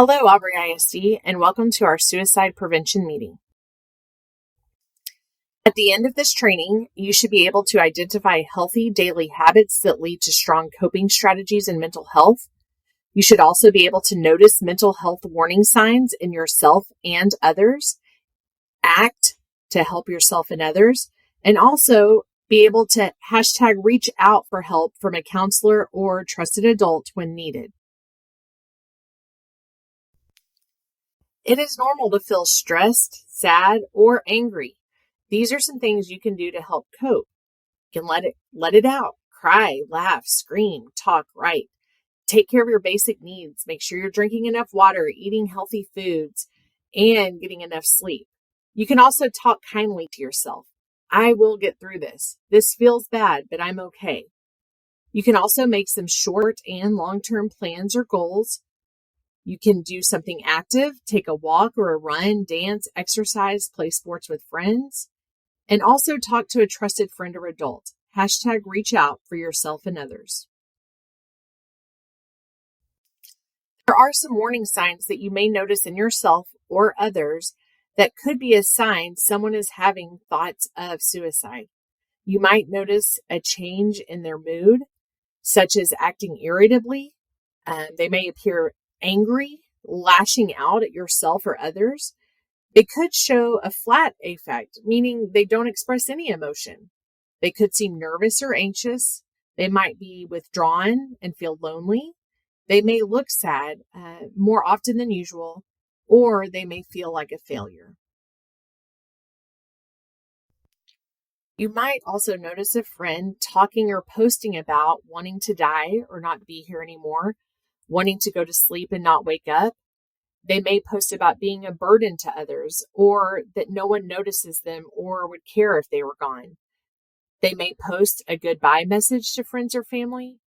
Hello, Aubrey ISD, and welcome to our suicide prevention meeting. At the end of this training, you should be able to identify healthy daily habits that lead to strong coping strategies in mental health. You should also be able to notice mental health warning signs in yourself and others, act to help yourself and others, and also be able to #reach out for help from a counselor or trusted adult when needed. It is normal to feel stressed, sad, or angry. These are some things you can do to help cope. You can let it out, cry, laugh, scream, talk, write. Take care of your basic needs. Make sure you're drinking enough water, eating healthy foods, and getting enough sleep. You can also talk kindly to yourself. I will get through this. This feels bad, but I'm okay. You can also make some short and long-term plans or goals. You can do something active, take a walk or a run, dance, exercise, play sports with friends, and also talk to a trusted friend or adult. #reach out for yourself and others. There are some warning signs that you may notice in yourself or others that could be a sign someone is having thoughts of suicide. You might notice a change in their mood, such as acting irritably. They may appear angry, lashing out at yourself or others. It could show a flat affect, meaning they don't express any emotion. They could seem nervous or anxious. They might be withdrawn and feel lonely. They may look sad more often than usual, or they may feel like a failure. You might also notice a friend talking or posting about wanting to die or not be here anymore, wanting to go to sleep and not wake up. They may post about being a burden to others, or that no one notices them or would care if they were gone. They may post a goodbye message to friends or family,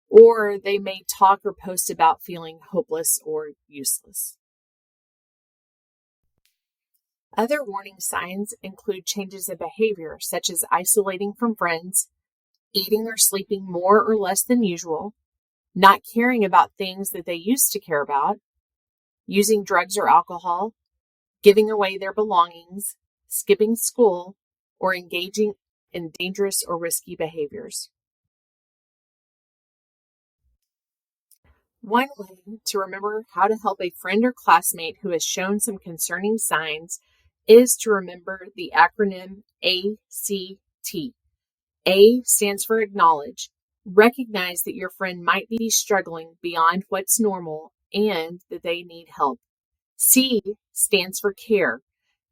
or they may talk or post about feeling hopeless or useless. Other warning signs include changes in behavior, such as isolating from friends, eating or sleeping more or less than usual, not caring about things that they used to care about, using drugs or alcohol, giving away their belongings, skipping school, or engaging in dangerous or risky behaviors. One way to remember how to help a friend or classmate who has shown some concerning signs is to remember the acronym ACT. A stands for acknowledge. Recognize that your friend might be struggling beyond what's normal and that they need help. C stands for care.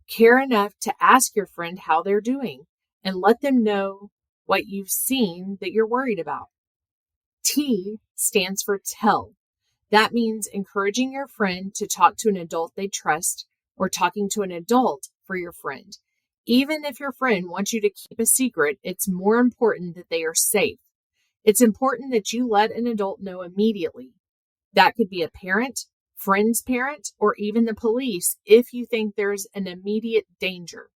Care enough to ask your friend how they're doing and let them know what you've seen that you're worried about. T stands for tell. That means encouraging your friend to talk to an adult they trust or talking to an adult for your friend. Even if your friend wants you to keep a secret, it's more important that they are safe. It's important that you let an adult know immediately. That could be a parent, friend's parent, or even the police if you think there's an immediate danger.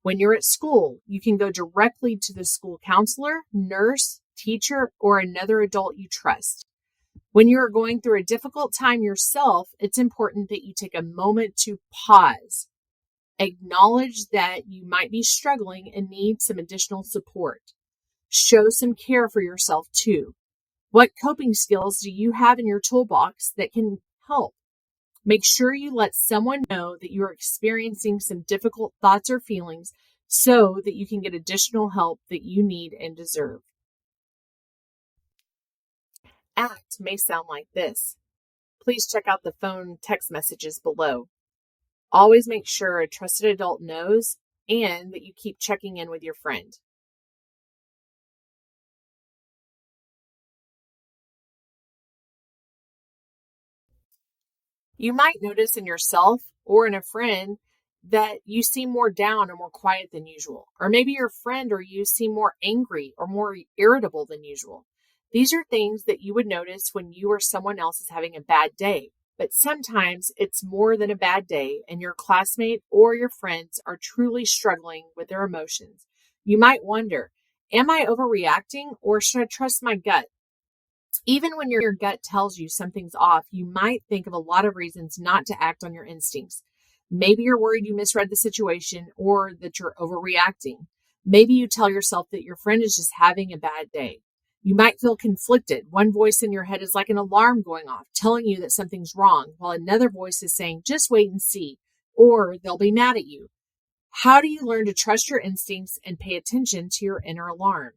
When you're at school, you can go directly to the school counselor, nurse, teacher, or another adult you trust. When you're going through a difficult time yourself, it's important that you take a moment to pause. Acknowledge that you might be struggling and need some additional support. Show some care for yourself too. What coping skills do you have in your toolbox that can help? Make sure you let someone know that you're experiencing some difficult thoughts or feelings so that you can get additional help that you need and deserve. ACT may sound like this. Please check out the phone text messages below. Always make sure a trusted adult knows and that you keep checking in with your friend. You might notice in yourself or in a friend that you seem more down or more quiet than usual. Or maybe your friend or you seem more angry or more irritable than usual. These are things that you would notice when you or someone else is having a bad day. But sometimes it's more than a bad day and your classmate or your friends are truly struggling with their emotions. You might wonder, am I overreacting or should I trust my gut? Even when your gut tells you something's off, you might think of a lot of reasons not to act on your instincts. Maybe you're worried you misread the situation or that you're overreacting. Maybe you tell yourself that your friend is just having a bad day. You might feel conflicted. One voice in your head is like an alarm going off, telling you that something's wrong, while another voice is saying, just wait and see, or they'll be mad at you. How do you learn to trust your instincts and pay attention to your inner alarm?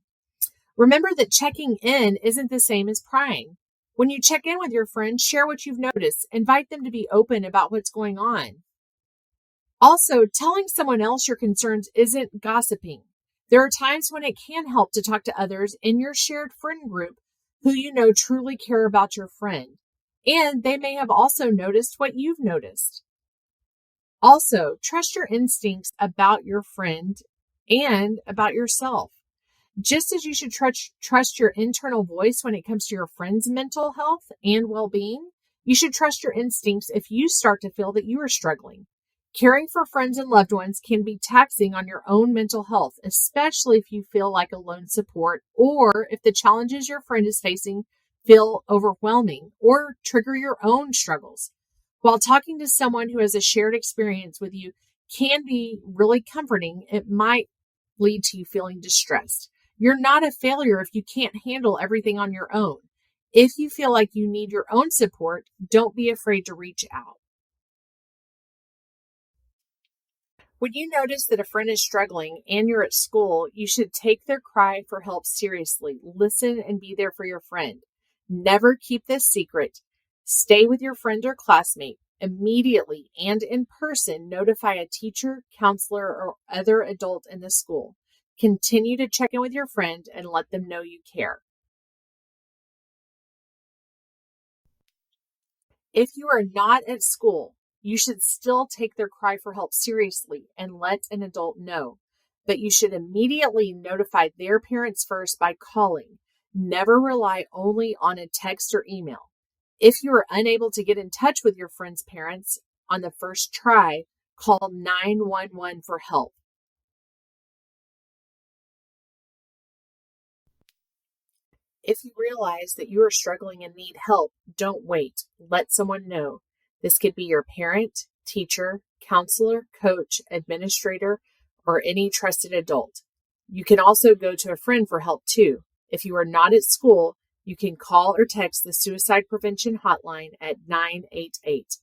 Remember that checking in isn't the same as prying. When you check in with your friend, share what you've noticed. Invite them to be open about what's going on. Also, telling someone else your concerns isn't gossiping. There are times when it can help to talk to others in your shared friend group who you know truly care about your friend, and they may have also noticed what you've noticed. Also, trust your instincts about your friend and about yourself. Just as you should trust your internal voice when it comes to your friend's mental health and well-being, you should trust your instincts if you start to feel that you are struggling. Caring for friends and loved ones can be taxing on your own mental health, especially if you feel like a lone support or if the challenges your friend is facing feel overwhelming or trigger your own struggles. While talking to someone who has a shared experience with you can be really comforting, it might lead to you feeling distressed. You're not a failure if you can't handle everything on your own. If you feel like you need your own support, don't be afraid to reach out. When you notice that a friend is struggling and you're at school, you should take their cry for help seriously. Listen and be there for your friend. Never keep this secret. Stay with your friend or classmate. Immediately and in person, notify a teacher, counselor, or other adult in the school. Continue to check in with your friend and let them know you care. If you are not at school, you should still take their cry for help seriously and let an adult know. But you should immediately notify their parents first by calling. Never rely only on a text or email. If you are unable to get in touch with your friend's parents on the first try, call 911 for help. If you realize that you are struggling and need help, don't wait. Let someone know. This could be your parent, teacher, counselor, coach, administrator, or any trusted adult. You can also go to a friend for help too. If you are not at school, you can call or text the Suicide Prevention Hotline at 988.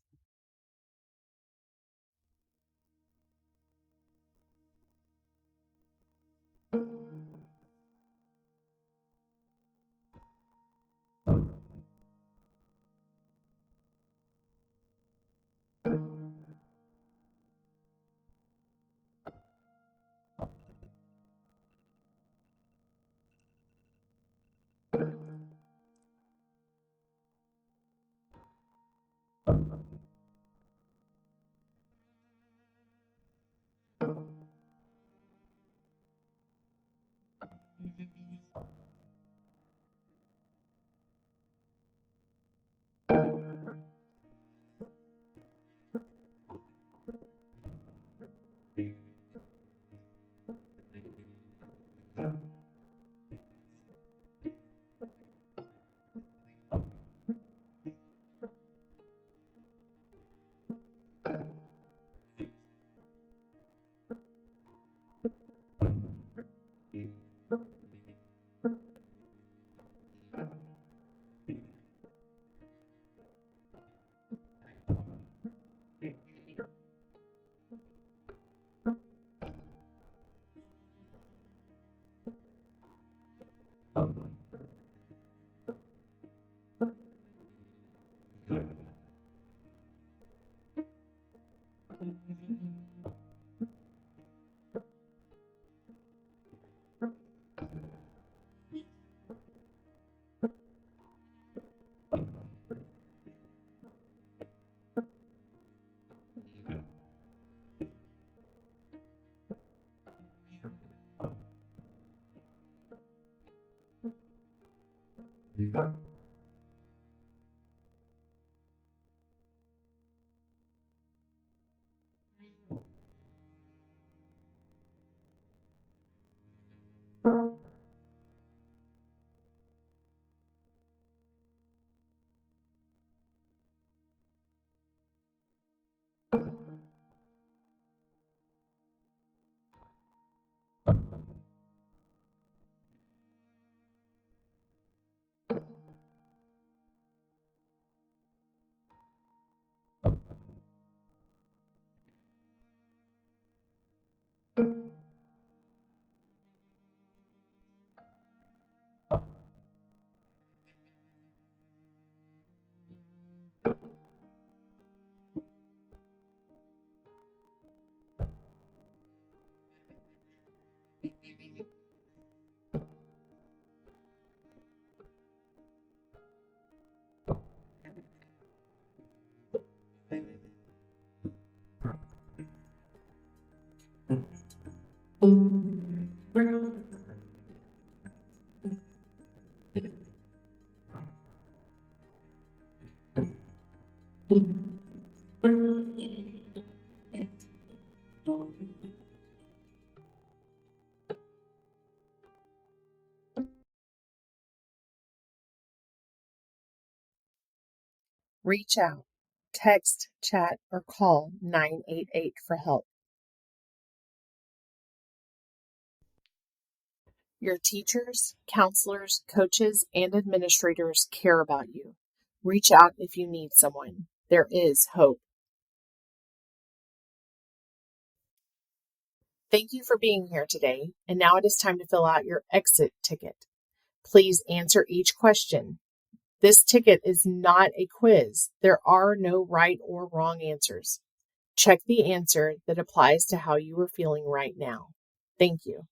Reach out, text, chat, or call 988 for help. Your teachers, counselors, coaches, and administrators care about you. Reach out if you need someone. There is hope. Thank you for being here today, and now it is time to fill out your exit ticket. Please answer each question. This ticket is not a quiz. There are no right or wrong answers. Check the answer that applies to how you are feeling right now. Thank you.